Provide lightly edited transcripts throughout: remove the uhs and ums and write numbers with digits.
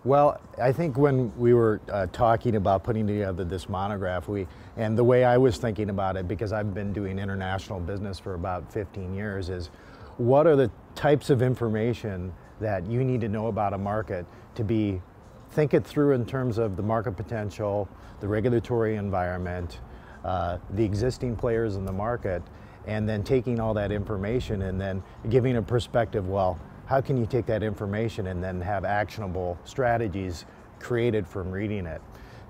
Well, I think when we were talking about putting together this monograph, and the way I was thinking about it, because I've been doing international business for about 15 years, is what are the types of information that you need to know about a market to think it through in terms of the market potential, the regulatory environment, the existing players in the market, and then taking all that information and then giving a perspective, well, how can you take that information and then have actionable strategies created from reading it?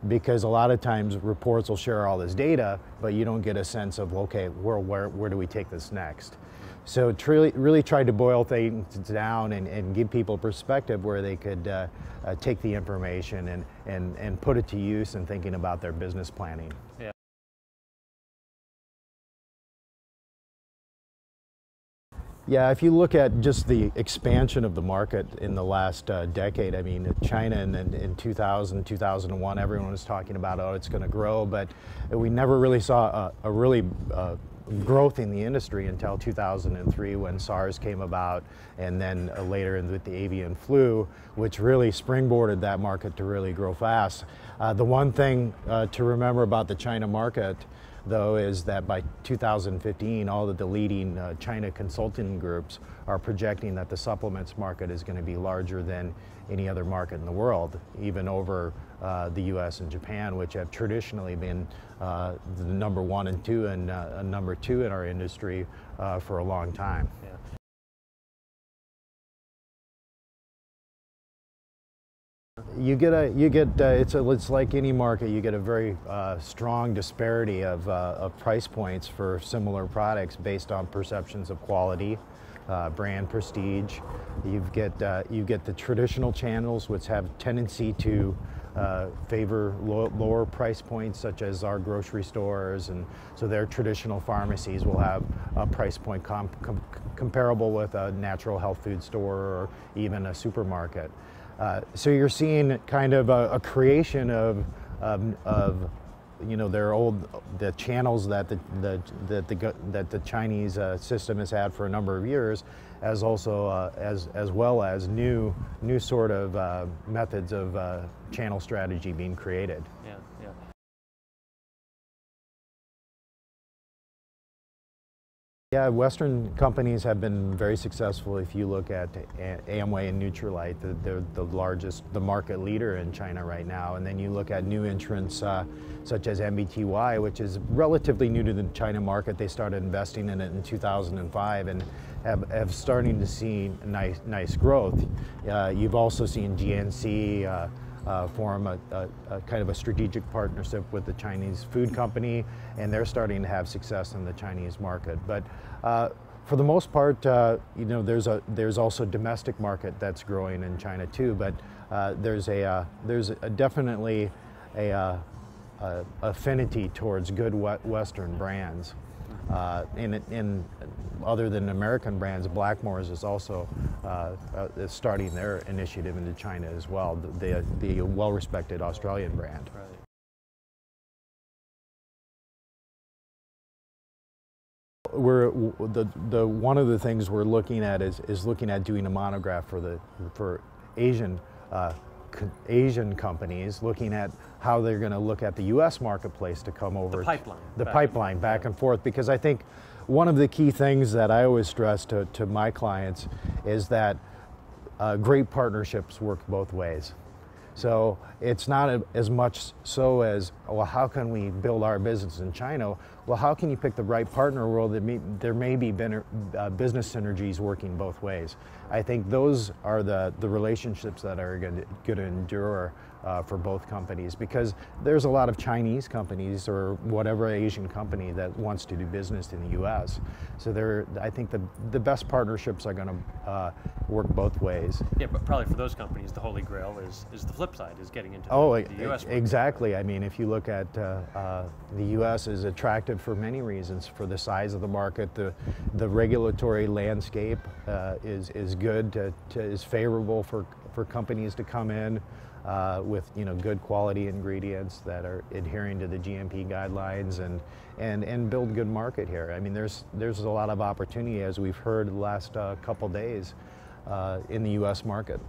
Because a lot of times reports will share all this data, but you don't get a sense of, okay, where do we take this next? So really try to boil things down and give people perspective where they could take the information and put it to use in thinking about their business planning. Yeah. Yeah, if you look at just the expansion of the market in the last decade, I mean, China in 2000, 2001, everyone was talking about, oh, it's going to grow, but we never really saw a really growth in the industry until 2003 when SARS came about, and then later with the avian flu, which really springboarded that market to really grow fast. The one thing to remember about the China market, though, is that by 2015, all of the leading China consulting groups are projecting that the supplements market is going to be larger than any other market in the world, even over the US and Japan, which have traditionally been the number 1 and 2 and number 2 in our industry for a long time. Yeah. It's like any market, you get a very strong disparity of price points for similar products based on perceptions of quality, brand prestige. You get the traditional channels, which have tendency to favor lower price points, such as our grocery stores, and so their traditional pharmacies will have a price point comparable with a natural health food store or even a supermarket. So you're seeing kind of a creation of the channels that the Chinese system has had for a number of years, as also as well as new sort of methods of channel strategy being created. Yeah, yeah. Yeah, Western companies have been very successful. If you look at Amway and Nutrilite, they're the market leader in China right now. And then you look at new entrants such as MBTY, which is relatively new to the China market. They started investing in it in 2005 and have starting to see nice growth. You've also seen GNC form a kind of a strategic partnership with the Chinese food company, and they're starting to have success in the Chinese market. But for the most part, there's also a domestic market that's growing in China too. But there's definitely a affinity towards good Western brands. In other than American brands, Blackmores is also is starting their initiative into China as well, the well-respected Australian brand. Right. One of the things we're looking at is looking at doing a monograph for Asian companies, looking at how they're going to look at the U.S. marketplace to come over. The pipeline. Back and forth, because I think one of the key things that I always stress to my clients is that great partnerships work both ways. So it's not as much so as, well, how can we build our business in China? Well, how can you pick the right partner where there may be business synergies working both ways? I think those are the relationships that are going to endure for both companies, because there's a lot of Chinese companies or whatever Asian company that wants to do business in the U.S. So I think the best partnerships are going to work both ways. Yeah, but probably for those companies, the holy grail is the flip side, is getting into the U.S. market. Exactly. I mean, if you look at the U.S. is attractive for many reasons, for the size of the market, the regulatory landscape is good, is favorable for companies to come in with good quality ingredients that are adhering to the GMP guidelines and build good market here. I mean, there's a lot of opportunity, as we've heard the last couple days, in the U.S. market.